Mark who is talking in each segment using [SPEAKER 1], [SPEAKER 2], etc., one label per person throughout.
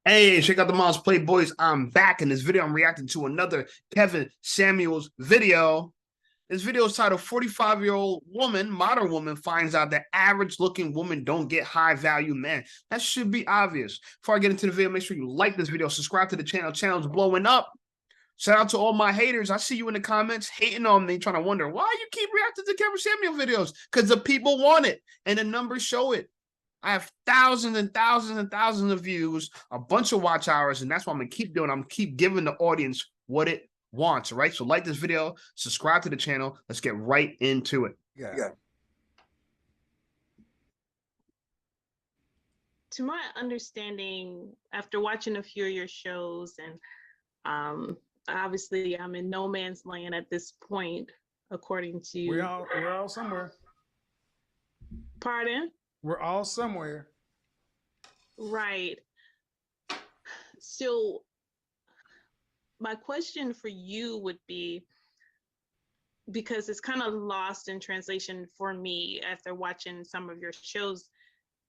[SPEAKER 1] Hey, check out the Moms Playboys. I'm back. In this video, I'm reacting to another Kevin Samuels video. This video is titled 45-year-old woman, modern woman, finds out that average looking women don't get high value men. That should be obvious. Before I get into the video, make sure you like this video, subscribe to the channel. Channel's blowing up. Shout out to all my haters. I see you in the comments hating on me, trying to wonder why you keep reacting to Kevin Samuel videos. Because the people want it and the numbers show it. I have thousands and thousands and thousands of views, a bunch of watch hours, and that's what I'm gonna keep doing. I'm gonna keep giving the audience what it wants. All right. So like this video, subscribe to the channel. Let's get right into it.
[SPEAKER 2] Yeah.
[SPEAKER 3] To my understanding, after watching a few of your shows, and obviously I'm in no man's land at this point, according to
[SPEAKER 2] We're all somewhere.
[SPEAKER 3] Pardon?
[SPEAKER 2] We're all somewhere.
[SPEAKER 3] Right. So my question for you would be, because it's kind of lost in translation for me after watching some of your shows,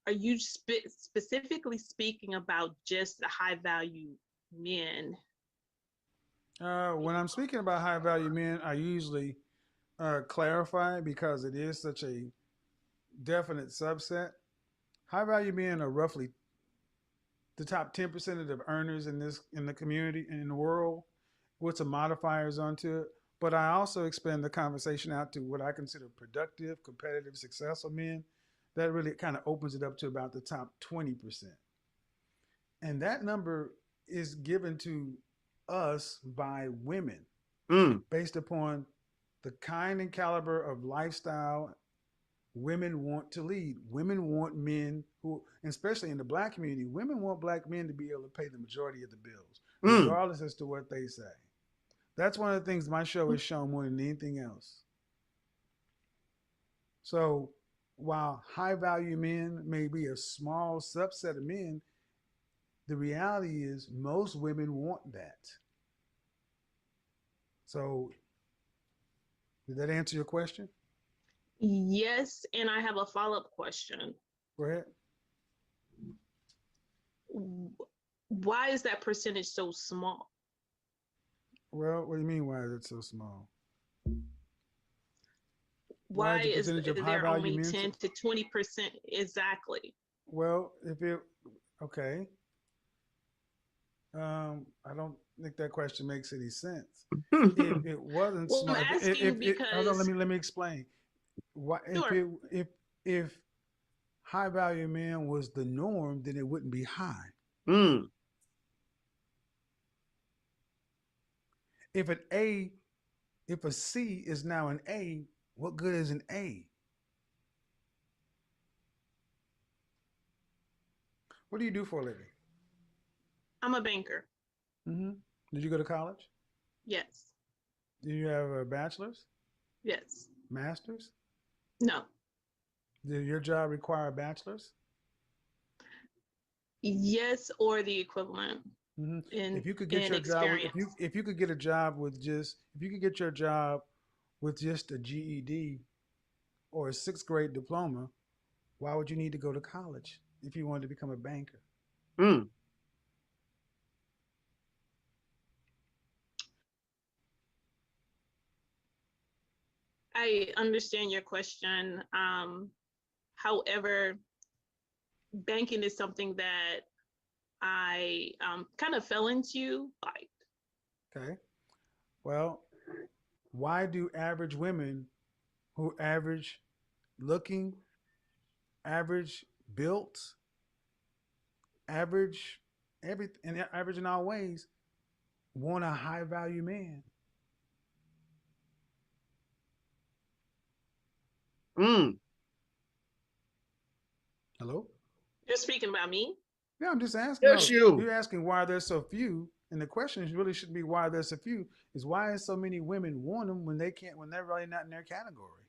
[SPEAKER 3] are you specifically speaking about just the high value men?
[SPEAKER 2] When I'm speaking about high value men, I usually clarify because it is such a definite subset. High value men are roughly the top 10% of the earners in the community and in the world, with some modifiers onto it. But I also expand the conversation out to what I consider productive, competitive, successful men. That really kind of opens it up to about the top 20%. And that number is given to us by women based upon the kind and caliber of lifestyle women want to lead. Women want men who, especially in the black community, women want black men to be able to pay the majority of the bills, regardless as to what they say. That's one of the things my show has shown more than anything else. So while high value men may be a small subset of men, the reality is most women want that. So did that answer your question?
[SPEAKER 3] Yes, and I have a follow-up question.
[SPEAKER 2] Go ahead.
[SPEAKER 3] Why is that percentage so small?
[SPEAKER 2] Well, what do you mean, why is it so small?
[SPEAKER 3] Why is there only 10 to 20% exactly?
[SPEAKER 2] Well, okay. I don't think that question makes any sense. If it wasn't
[SPEAKER 3] well,
[SPEAKER 2] small,
[SPEAKER 3] I'm asking because
[SPEAKER 2] hold on, let me explain. Why,
[SPEAKER 3] sure.
[SPEAKER 2] if high value man was the norm, then it wouldn't be high. If a C is now an A, what good is an A? What do you do for a living?
[SPEAKER 3] I'm a banker.
[SPEAKER 2] Did you go to college?
[SPEAKER 3] Yes.
[SPEAKER 2] Do you have a bachelor's?
[SPEAKER 3] Yes.
[SPEAKER 2] Master's?
[SPEAKER 3] No.
[SPEAKER 2] Did your job require a bachelor's?
[SPEAKER 3] Yes, or the equivalent.
[SPEAKER 2] If you could get your job, if you could get a job with just, if you could get your job with just a GED or a 6th grade diploma, why would you need to go to college if you wanted to become a banker?
[SPEAKER 3] I understand your question. However, banking is something that I kind of fell into.
[SPEAKER 2] Okay. Well, why do average women who average looking, average built, average everything, average in all ways, want a high value man? Hello?
[SPEAKER 3] You're speaking about me?
[SPEAKER 2] Yeah, I'm just asking.
[SPEAKER 1] Yes,
[SPEAKER 2] you're asking why there's so few, and the question really should be why there's so few. Is why so many women want them when they can't, when they're really not in their category.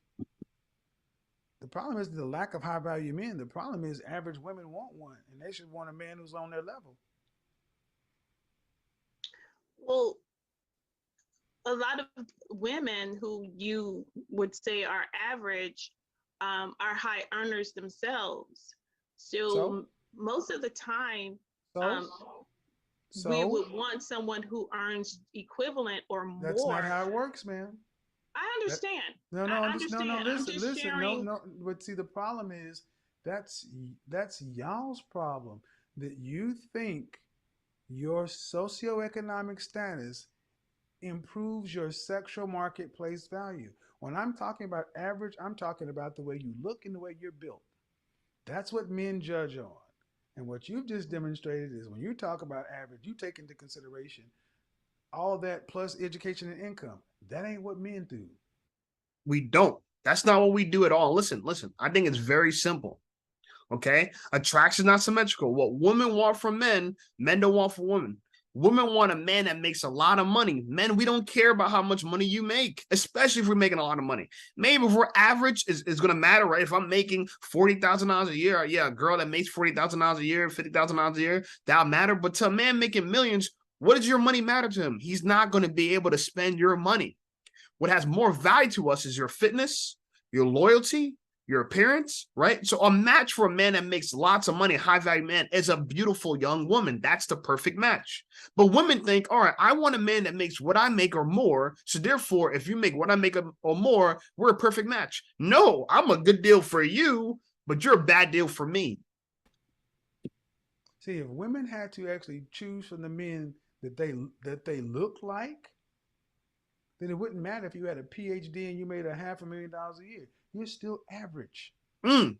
[SPEAKER 2] The problem is the lack of high value men. The problem is average women want one, and they should want a man who's on their level.
[SPEAKER 3] Well, a lot of women who you would say are average are high earners themselves. So most of the time, we
[SPEAKER 2] So
[SPEAKER 3] would want someone who earns equivalent or
[SPEAKER 2] that's not
[SPEAKER 3] more.
[SPEAKER 2] how it works, man.
[SPEAKER 3] I
[SPEAKER 2] That
[SPEAKER 3] understand.
[SPEAKER 2] no,
[SPEAKER 3] I
[SPEAKER 2] no, no.
[SPEAKER 3] understand. I'm
[SPEAKER 2] Listen,
[SPEAKER 3] just
[SPEAKER 2] listen. No,
[SPEAKER 3] sharing.
[SPEAKER 2] no. But see, the problem is that's y'all's problem that you think your socioeconomic status improves your sexual marketplace value. When I'm talking about average, I'm talking about the way you look and the way you're built. That's what men judge on. And what you've just demonstrated is when you talk about average, you take into consideration all that plus education and income. That ain't what men do.
[SPEAKER 1] We don't. That's not what we do at all. Listen, listen. I think it's very simple. Okay. Attraction not symmetrical. What women want from men, men don't want from women. Women want a man that makes a lot of money. Men, we don't care about how much money you make, especially if we're making a lot of money. Maybe if we're average, is going to matter, right? If I'm making $40,000 a year, yeah, a girl that makes $40,000 a year, $50,000 a year, that'll matter. But to a man making millions, what does your money matter to him? He's not going to be able to spend your money. What has more value to us is your fitness, your loyalty, your appearance, right? So a match for a man that makes lots of money, high value man, is a beautiful young woman. That's the perfect match. But women think, all right, I want a man that makes what I make or more. So therefore, if you make what I make or more, we're a perfect match. No, I'm a good deal for you, but you're a bad deal for me.
[SPEAKER 2] See, if women had to actually choose from the men that they look like, then it wouldn't matter if you had a PhD and you made $500,000 a year. You're still average.
[SPEAKER 1] Mm,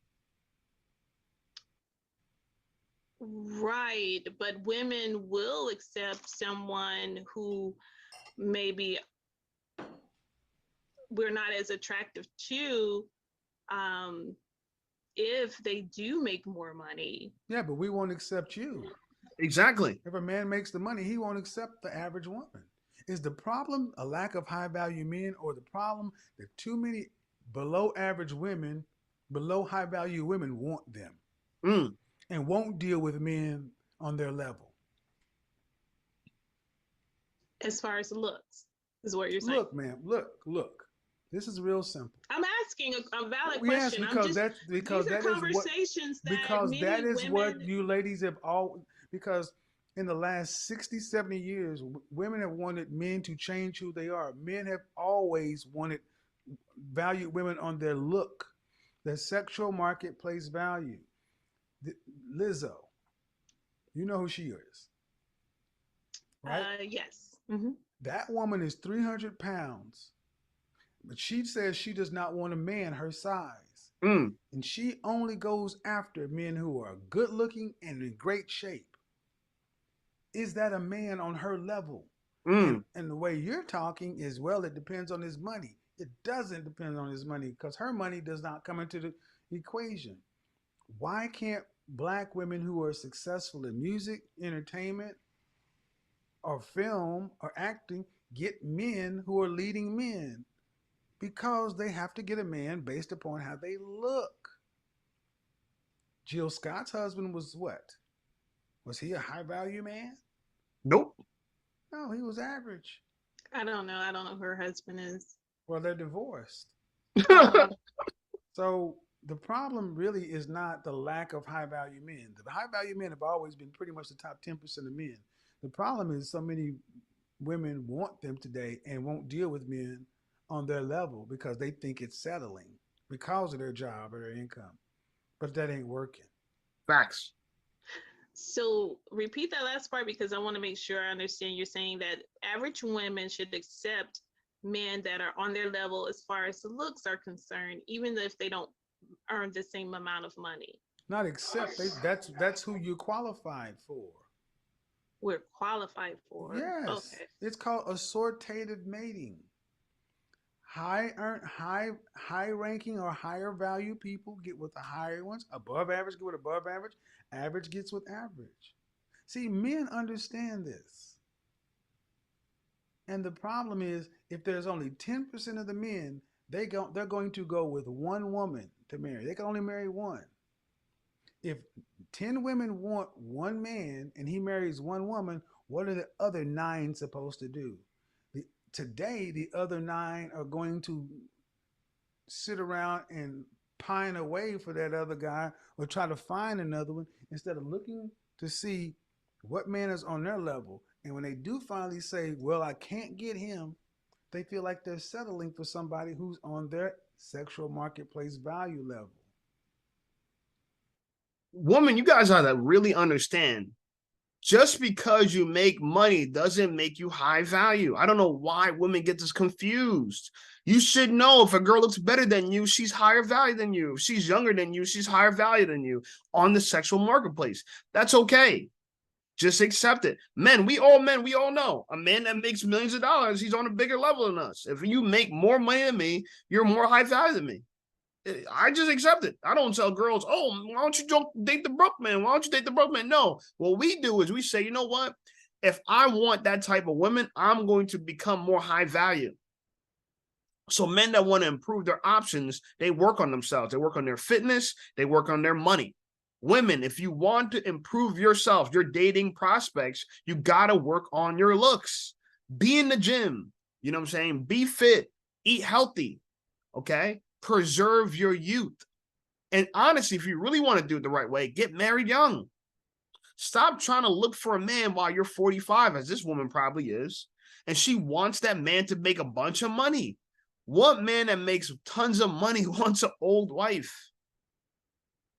[SPEAKER 3] Right, but women will accept someone who maybe we're not as attractive to, um, if they do make more money.
[SPEAKER 2] Yeah, but we won't accept you.
[SPEAKER 1] exactly.
[SPEAKER 2] If a man makes the money, he won't accept the average woman. Is the problem a lack of high value men, or the problem that too many below average women, below high value women want them
[SPEAKER 1] Mm,
[SPEAKER 2] and won't deal with men on their level?
[SPEAKER 3] As far as looks, is what you're saying.
[SPEAKER 2] Look, man, look. This is real simple.
[SPEAKER 3] I'm asking a valid
[SPEAKER 2] Yes,
[SPEAKER 3] question. I'm
[SPEAKER 2] because
[SPEAKER 3] just,
[SPEAKER 2] that's
[SPEAKER 3] these
[SPEAKER 2] because
[SPEAKER 3] are
[SPEAKER 2] that is what
[SPEAKER 3] conversations that
[SPEAKER 2] because that
[SPEAKER 3] many
[SPEAKER 2] is
[SPEAKER 3] women,
[SPEAKER 2] what you ladies have all because in the last 60, 70 years, women have wanted men to change who they are. Men have always wanted valued women on their look, their sexual marketplace value. Lizzo, you know who she is, right?
[SPEAKER 3] yes. Hmm.
[SPEAKER 2] That woman is 300 pounds, but she says she does not want a man her size.
[SPEAKER 1] mm,
[SPEAKER 2] And she only goes after men who are good looking and in great shape. Is that a man on her level?
[SPEAKER 1] mm.
[SPEAKER 2] And the way you're talking is, well, it depends on his money. It doesn't depend on his money because her money does not come into the equation. Why can't black women who are successful in music, entertainment, or film or acting get men who are leading men? Because they have to get a man based upon how they look. Jill Scott's husband was what? Was he a high value man?
[SPEAKER 1] Nope.
[SPEAKER 2] No, he was average.
[SPEAKER 3] I don't know. I don't know who her husband is.
[SPEAKER 2] Well, they're divorced.
[SPEAKER 3] Oh,
[SPEAKER 2] So the problem really is not the lack of high value men. The high value men have always been pretty much the top 10% of men. The problem is so many women want them today and won't deal with men on their level because they think it's settling because of their job or their income. But that ain't working.
[SPEAKER 1] Facts.
[SPEAKER 3] so repeat that last part because I want to make sure I understand. You're saying that average women should accept men that are on their level as far as the looks are concerned, even if they don't earn the same amount of money.
[SPEAKER 2] Not except that's who you're qualified for.
[SPEAKER 3] We're qualified for.
[SPEAKER 2] Yes,
[SPEAKER 3] Okay.
[SPEAKER 2] it's called assortated mating. High ranking or higher value people get with the higher ones. Above average get with above average. Average gets with average. See, men understand this. And the problem is if there's only 10% of the men, they're going to go with one woman to marry. They can only marry one. If 10 women want one man and he marries one woman, what are the other nine supposed to do? Today, the other nine are going to sit around and pine away for that other guy or try to find another one instead of looking to see What man is on their level? And when they do finally say, well, I can't get him, they feel like they're settling for somebody who's on their sexual marketplace value level.
[SPEAKER 1] Woman, you guys are to really understand. Just because you make money doesn't make you high value. I don't know why women get this confused. You should know if a girl looks better than you, she's higher value than you. If she's younger than you, she's higher value than you on the sexual marketplace. That's okay. Just accept it. Men, we all know a man that makes millions of dollars, he's on a bigger level than us. If you make more money than me, you're more high value than me. I just accept it. I don't tell girls, oh, why don't you date the broke man? Why don't you date the broke man? No. What we do is we say, you know what? If I want that type of woman, I'm going to become more high value. So men that want to improve their options, they work on themselves. They work on their fitness. They work on their money. Women, if you want to improve yourself, your dating prospects, you got to work on your looks. Be in the gym. You know what I'm saying? Be fit. Eat healthy. Okay? Preserve your youth. And honestly, if you really want to do it the right way, get married young. Stop trying to look for a man while you're 45, as this woman probably is. And she wants that man to make a bunch of money. What man that makes tons of money wants an old wife?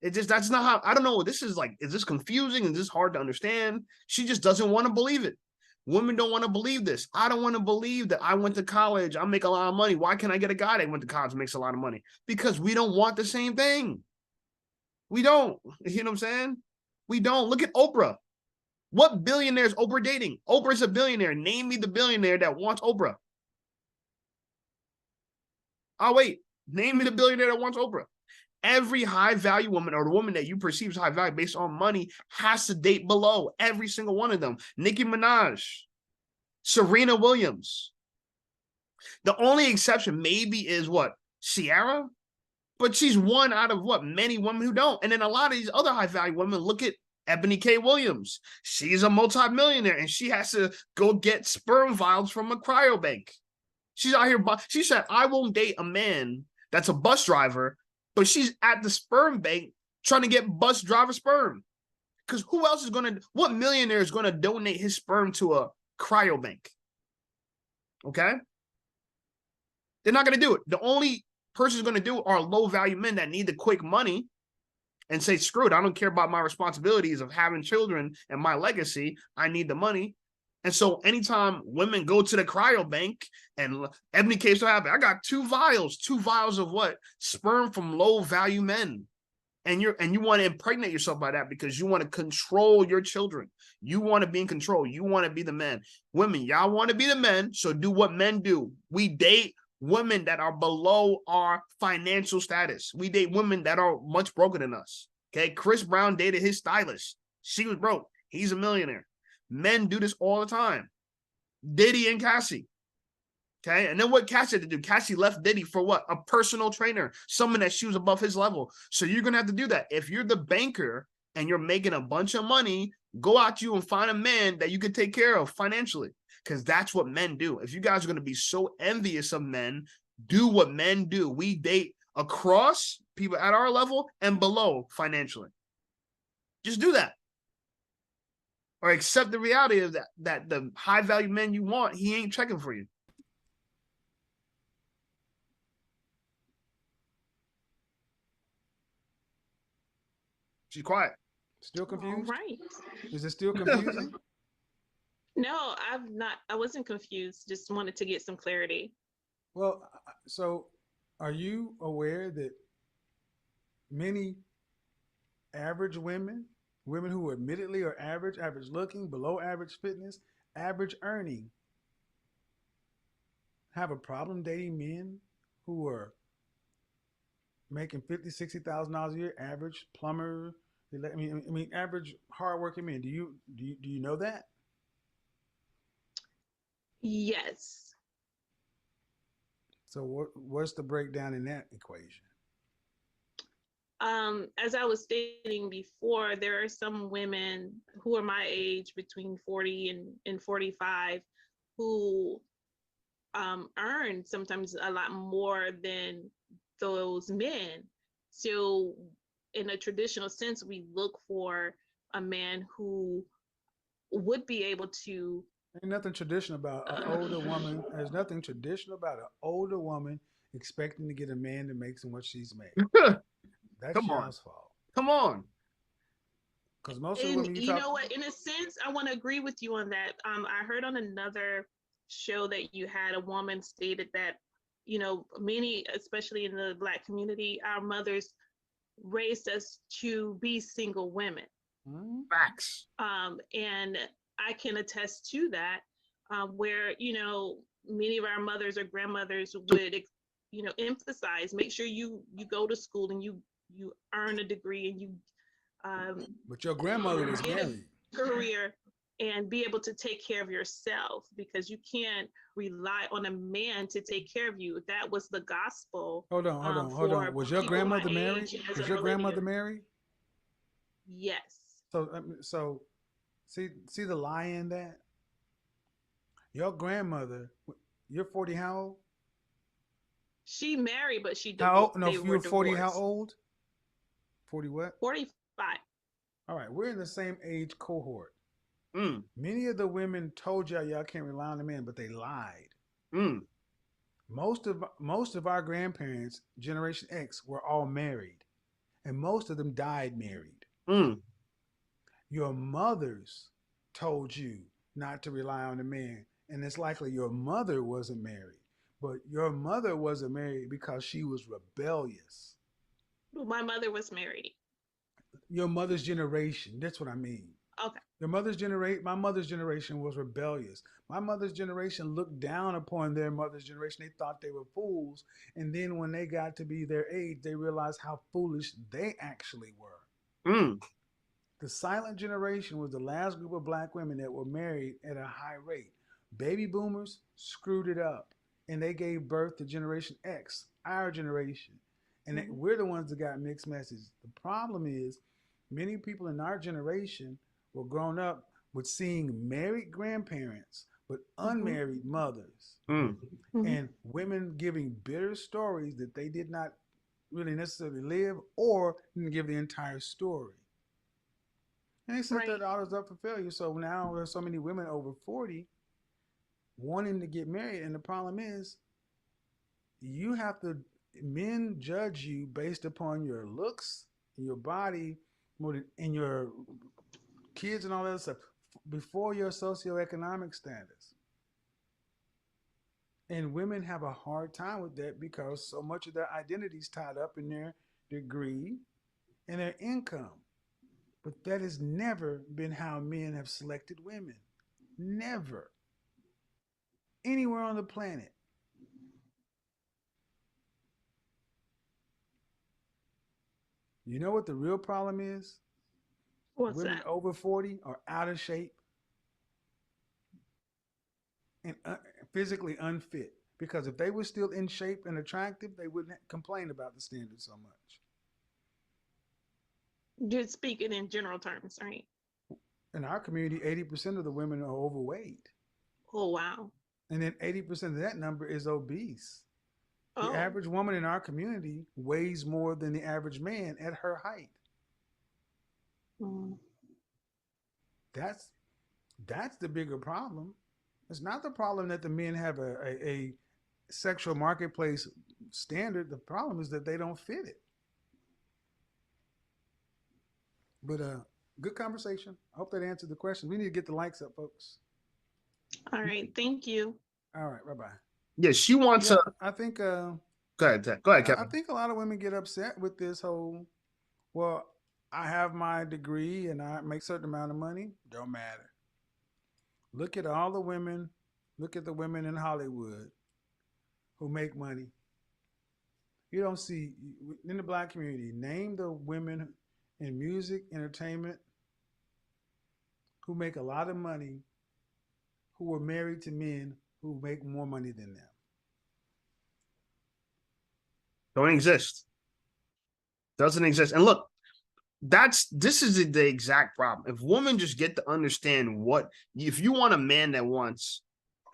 [SPEAKER 1] That's not how, I don't know. This is like, is this confusing? Is this hard to understand? She just doesn't want to believe it. Women don't want to believe this. I don't want to believe that I went to college. I make a lot of money. Why can't I get a guy that went to college and makes a lot of money? Because we don't want the same thing. We don't. You know what I'm saying? We don't. Look at Oprah. What billionaire is Oprah dating? Oprah's a billionaire. Name me the billionaire that wants Oprah. Oh, wait. Name me the billionaire that wants Oprah. Every high value woman or the woman that you perceive as high value based on money has to date below. Every single one of them. Nicki Minaj, Serena Williams. The only exception maybe is what? Ciara? But she's one out of what? Many women who don't. And then a lot of these other high value women, look at Ebony K. Williams. She's a multimillionaire and she has to go get sperm vials from a cryobank. She's out here. She said, I won't date a man that's a bus driver, but she's at the sperm bank trying to get bus driver sperm. Because who else is going to, what millionaire is going to donate his sperm to a cryobank? Okay? They're not going to do it. The only person who's going to do it are low value men that need the quick money and say, screw it, I don't care about my responsibilities of having children and my legacy. I need the money. And so anytime women go to the cryobank and Ebony K. so happy, I got two vials of what? Sperm from low value men. And you want to impregnate yourself by that because you want to control your children. You want to be in control. You want to be the man. Women, y'all want to be the men, so do what men do. We date women that are below our financial status. We date women that are much broker than us. Okay, Chris Brown dated his stylist. She was broke. He's a millionaire. Men do this all the time. Diddy and Cassie. Okay, and then what Cassie had to do? Cassie left Diddy for what? A personal trainer, someone that she was above his level. So you're gonna have to do that. If you're the banker and you're making a bunch of money, go out to you and find a man that you can take care of financially, because that's what men do. If you guys are gonna be so envious of men, do what men do. We date across people at our level and below financially. Just do that. Or accept the reality of that the high value men you want, he ain't checking for you. She's quiet.
[SPEAKER 2] Still confused?
[SPEAKER 3] All right.
[SPEAKER 2] Is it still confusing?
[SPEAKER 3] No, I wasn't confused. Just wanted to get some clarity.
[SPEAKER 2] Well, so are you aware that many average women, women who admittedly are average looking, below average fitness, average earning, have a problem dating men who are making $50,000-$60,000 a year, average plumber? I mean, average hardworking men. Do you know that?
[SPEAKER 3] Yes.
[SPEAKER 2] So what's the breakdown in that equation?
[SPEAKER 3] As I was stating before, there are some women who are my age, between 40 and 45, who earn sometimes a lot more than those men. So in a traditional sense, we look for a man who would be able to.
[SPEAKER 2] Ain't nothing traditional about an older woman. There's nothing traditional about an older woman expecting to get a man that makes what she's made. That's
[SPEAKER 1] Come on.
[SPEAKER 2] y'all's fault.
[SPEAKER 1] Come on.
[SPEAKER 2] Because most of the
[SPEAKER 3] And
[SPEAKER 2] women you
[SPEAKER 3] you
[SPEAKER 2] talk
[SPEAKER 3] know what? In a sense, I want to agree with you on that. I heard on another show that you had, a woman stated that, you know, many, especially in the Black community, our mothers raised us to be single women.
[SPEAKER 1] Facts.
[SPEAKER 3] And I can attest to that, where, you know, many of our mothers or grandmothers would, you know, emphasize, make sure you go to school and you earn a degree and you
[SPEAKER 2] but your grandmother was
[SPEAKER 3] get
[SPEAKER 2] married.
[SPEAKER 3] a career and be able to take care of yourself, because you can't rely on a man to take care of you. That was the gospel.
[SPEAKER 2] Hold on. Was your grandmother married? Was your grandmother married?
[SPEAKER 3] Yes.
[SPEAKER 2] So see the lie in that? Your grandmother, you're 40, how old?
[SPEAKER 3] She married, but she
[SPEAKER 2] How old? No,
[SPEAKER 3] they
[SPEAKER 2] you
[SPEAKER 3] were
[SPEAKER 2] were 40,
[SPEAKER 3] divorced.
[SPEAKER 2] how old? 40 what?
[SPEAKER 3] 45.
[SPEAKER 2] All right, we're in the same age cohort.
[SPEAKER 1] Mm.
[SPEAKER 2] Many of the women told y'all can't rely on the men, but they lied.
[SPEAKER 1] Mm.
[SPEAKER 2] Most of our grandparents, Generation X, were all married, and most of them died married.
[SPEAKER 1] Mm.
[SPEAKER 2] Your mothers told you not to rely on the man, and it's likely your mother wasn't married, but your mother wasn't married because she was rebellious.
[SPEAKER 3] My mother was married.
[SPEAKER 2] Your mother's generation, that's what I mean.
[SPEAKER 3] Okay.
[SPEAKER 2] Your mother's generation, my mother's generation was rebellious. My mother's generation looked down upon their mother's generation. They thought they were fools. And then when they got to be their age, they realized how foolish they actually were.
[SPEAKER 1] Mm.
[SPEAKER 2] The silent generation was the last group of Black women that were married at a high rate. Baby boomers screwed it up, and they gave birth to Generation X, our generation. And we're the ones that got mixed messages. The problem is many people in our generation were grown up with seeing married grandparents but unmarried mothers, and women giving bitter stories that they did not really necessarily live or didn't give the entire story. And they set their daughters up for failure. So now there's so many women over 40 wanting to get married, and the problem is you have to, men judge you based upon your looks, your body, and your kids and all that stuff before your socioeconomic status. And women have a hard time with that because so much of their identity is tied up in their degree and their income. But that has never been how men have selected women. Never. Anywhere on the planet. You know what the real problem is?
[SPEAKER 3] What's
[SPEAKER 2] women
[SPEAKER 3] that?
[SPEAKER 2] over 40 are out of shape and physically unfit. Because if they were still in shape and attractive, they wouldn't complain about the standard so much.
[SPEAKER 3] You're speaking in general terms, right?
[SPEAKER 2] In our community, 80% of the women are overweight.
[SPEAKER 3] Oh, wow.
[SPEAKER 2] And then 80% of that number is obese.
[SPEAKER 3] Oh.
[SPEAKER 2] The average woman in our community weighs more than the average man at her height. That's the bigger problem. It's not the problem that the men have a sexual marketplace standard. The problem is that they don't fit it. But good conversation. I hope that answered the question. We need to get the likes up, folks.
[SPEAKER 3] All right. Thank you.
[SPEAKER 2] All right. Bye-bye.
[SPEAKER 1] Yeah, she wants a.
[SPEAKER 2] I think.
[SPEAKER 1] Go ahead, Kevin.
[SPEAKER 2] I think a lot of women get upset with this whole, well, I have my degree and I make a certain amount of money. Don't matter. Look at all the women. Look at the women in Hollywood who make money. You don't see, in the Black community, name the women in music, entertainment, who make a lot of money, who were married to men who make more money than them.
[SPEAKER 1] Don't exist. Doesn't exist. And look, this is the exact problem. If women just get to understand if you want a man that wants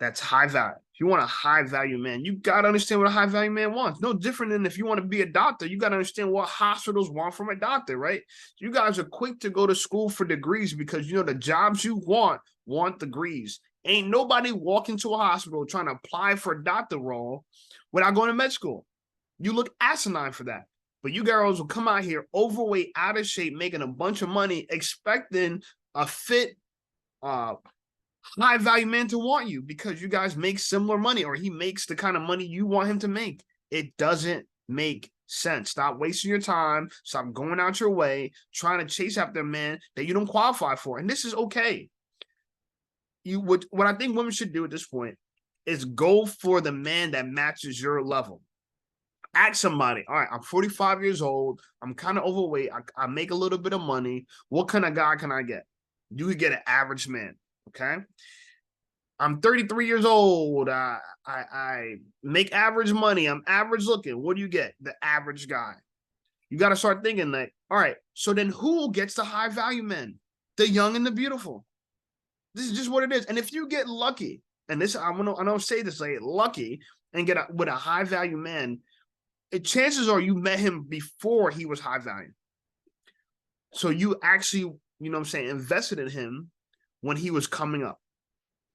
[SPEAKER 1] that's high value. If you want a high value man, you got to understand what a high value man wants. No different than if you want to be a doctor, you got to understand what hospitals want from a doctor, right? You guys are quick to go to school for degrees because you know the jobs you want degrees. Ain't nobody walking to a hospital trying to apply for a doctor role without going to med school. You look asinine for that. But you girls will come out here overweight, out of shape, making a bunch of money, expecting a fit, high value man to want you because you guys make similar money or he makes the kind of money you want him to make. It doesn't make sense. Stop wasting your time. Stop going out your way, trying to chase after a man that you don't qualify for. And this is okay. What I think women should do at this point is go for the man that matches your level. Ask somebody, all right, I'm 45 years old. I'm kind of overweight. I make a little bit of money. What kind of guy can I get? You could get an average man, okay? I'm 33 years old. I make average money. I'm average looking. What do you get? The average guy. You got to start thinking like, all right, so then who gets the high value men? The young and the beautiful. This is just what it is. And if you get lucky, and this, I don't say this, like lucky, and with a high value man, chances are you met him before he was high value. So you actually, you know what I'm saying, invested in him when he was coming up.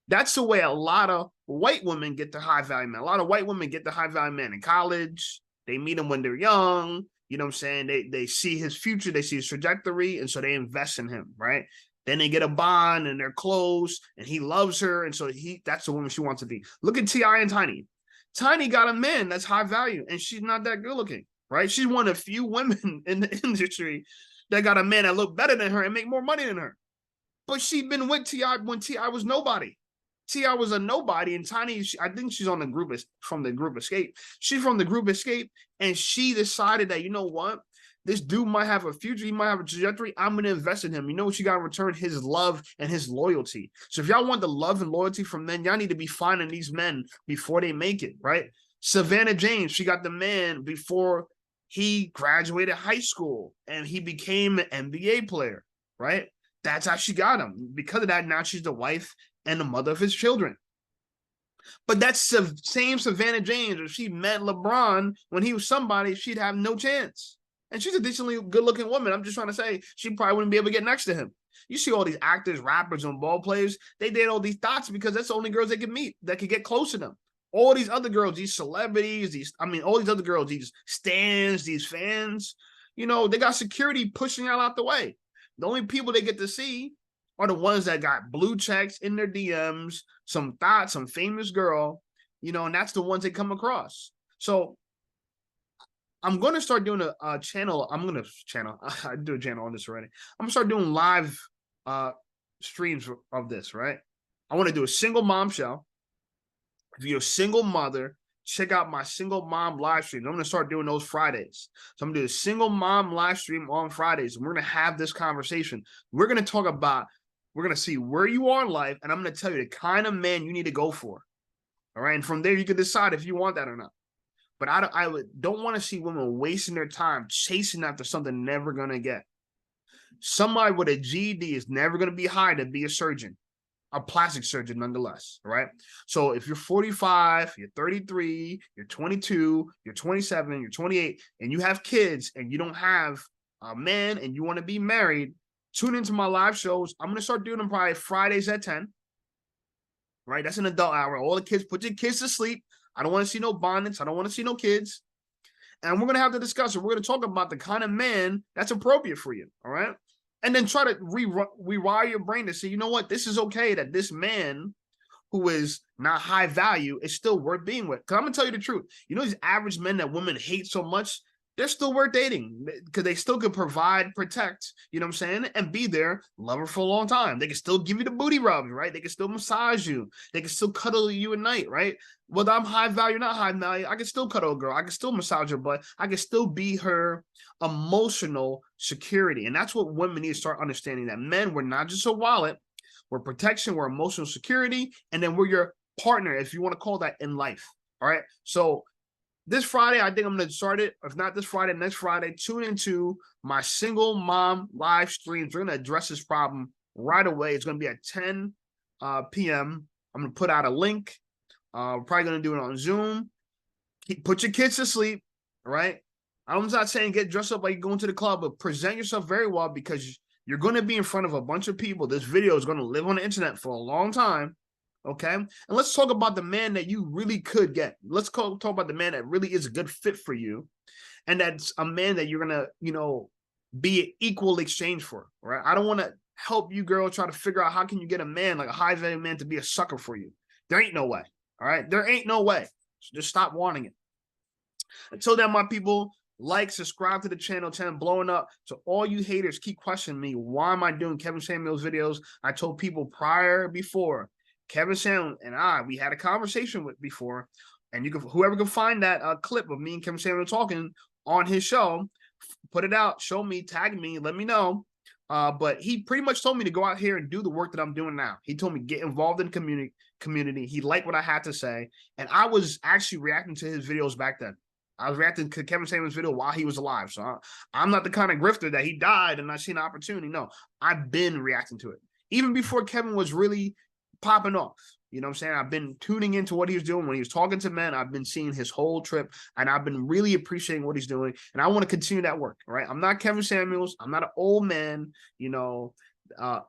[SPEAKER 1] That's the way a lot of white women get the high value man. A lot of white women get the high value man in college. They meet him when they're young. You know what I'm saying? They see his future. They see his trajectory. And so they invest in him, right? Then they get a bond and they're close and he loves her. And so that's the woman she wants to be. Look at T.I. and Tiny. Tiny got a man that's high value and she's not that good looking, right? She's one of few women in the industry that got a man that look better than her and make more money than her. But she'd been with T.I. when T.I. was nobody. T.I. was a nobody, and Tiny, I think she's on the group, from the group Escape. She's from the group Escape, and she decided that, you know what? This dude might have a future. He might have a trajectory. I'm going to invest in him. You know what you got to return? His love and his loyalty. So if y'all want the love and loyalty from men, y'all need to be finding these men before they make it, right? Savannah James, she got the man before he graduated high school, and he became an NBA player, right? That's how she got him. Because of that, now she's the wife and the mother of his children. But that's the same Savannah James. If she met LeBron when he was somebody, she'd have no chance. And she's a decently good-looking woman. I'm just trying to say she probably wouldn't be able to get next to him. You see all these actors, rappers, and ball players, they date all these thoughts because that's the only girls they can meet that can get close to them. All these other girls, these celebrities, all these other girls, these stans, these fans, you know, they got security pushing y'all out the way. The only people they get to see are the ones that got blue checks in their DMs, some thought, some famous girl, you know, and that's the ones they come across. So I'm going to start doing a channel. I do a channel on this already. I'm going to start doing live streams of this, right? I want to do a single mom show. If you're a single mother, check out my single mom live streams. I'm going to start doing those Fridays. So I'm going to do a single mom live stream on Fridays. And we're going to have this conversation. We're going to talk about, we're going to see where you are in life. And I'm going to tell you the kind of man you need to go for. All right. And from there, you can decide if you want that or not. But I don't want to see women wasting their time chasing after something they're never going to get. Somebody with a GED is never going to be hired to be a surgeon. A plastic surgeon nonetheless, right? So if you're 45, you're 33, you're 22, you're 27, you're 28, and you have kids and you don't have a man and you want to be married, tune into my live shows. I'm going to start doing them probably Fridays at 10, right? That's an adult hour. All the kids, put your kids to sleep. I don't want to see no bonnets. I don't want to see no kids. And we're going to have to discuss it. We're going to talk about the kind of man that's appropriate for you, all right? And then try to rewire your brain to say, you know what, this is okay that this man who is not high value is still worth being with. Because I'm going to tell you the truth. You know these average men that women hate so much? They're still worth dating because they still can provide, protect, you know what I'm saying, and be there, love her for a long time. They can still give you the booty rubs, right? They can still massage you. They can still cuddle you at night, right? Whether I'm high value or not high value, I can still cuddle a girl. I can still massage her butt. I can still be her emotional security. And that's what women need to start understanding, that men, we're not just a wallet, we're protection, we're emotional security, and then we're your partner, if you want to call that, in life. All right. So this Friday, I think I'm going to start it. If not this Friday, next Friday, tune into my single mom live streams. We're going to address this problem right away. It's going to be at 10 p.m. I'm gonna put out a link. We're probably gonna do it on Zoom. Put your kids to sleep, right? I'm not saying get dressed up like you're going to the club, but present yourself very well, because you're going to be in front of a bunch of people. This video is going to live on the internet for a long time, okay? And let's talk about the man that you really could get. Let's talk about the man that really is a good fit for you, and that's a man that you're going to, be an equal exchange for, right? I don't want to help you, girl, try to figure out how can you get a man, like a high-value man, to be a sucker for you. There ain't no way, all right? There ain't no way. So just stop wanting it. Until then, my people, like, subscribe to the channel, blowing up. So all you haters keep questioning me, why am I doing Kevin Samuels videos? I told people before, Kevin Samuels and we had a conversation before, and whoever can find that clip of me and Kevin Samuels talking on his show, put it out, show me, tag me, let me know. But he pretty much told me to go out here and do the work that I'm doing now. He told me get involved in the community. He liked what I had to say, and I was actually reacting to his videos back then. I was reacting to Kevin Samuels' video while he was alive. So I'm not the kind of grifter that he died and I seen an opportunity. No, I've been reacting to it. Even before Kevin was really popping off. You know what I'm saying? I've been tuning into what he was doing when he was talking to men. I've been seeing his whole trip, and I've been really appreciating what he's doing. And I want to continue that work, right? I'm not Kevin Samuels. I'm not an old man,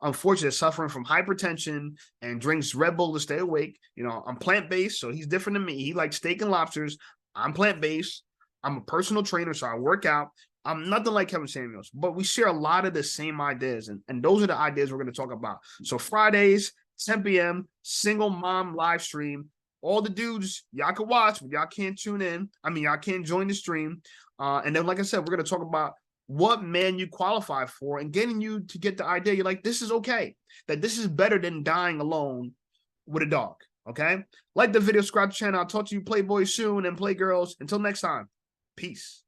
[SPEAKER 1] unfortunately suffering from hypertension and drinks Red Bull to stay awake. I'm plant-based, so he's different than me. He likes steak and lobsters. I'm plant-based. I'm a personal trainer, so I work out. I'm nothing like Kevin Samuels, but we share a lot of the same ideas, and those are the ideas we're going to talk about. So Fridays, 10 p.m., single mom live stream. All the dudes, y'all can watch, but y'all can't tune in. I mean, y'all can't join the stream. And then, like I said, we're going to talk about what man you qualify for and getting you to get the idea. You're like, this is okay, that this is better than dying alone with a dog. Okay, like the video, subscribe to the channel. I'll talk to you playboys soon and playgirls. Until next time, peace.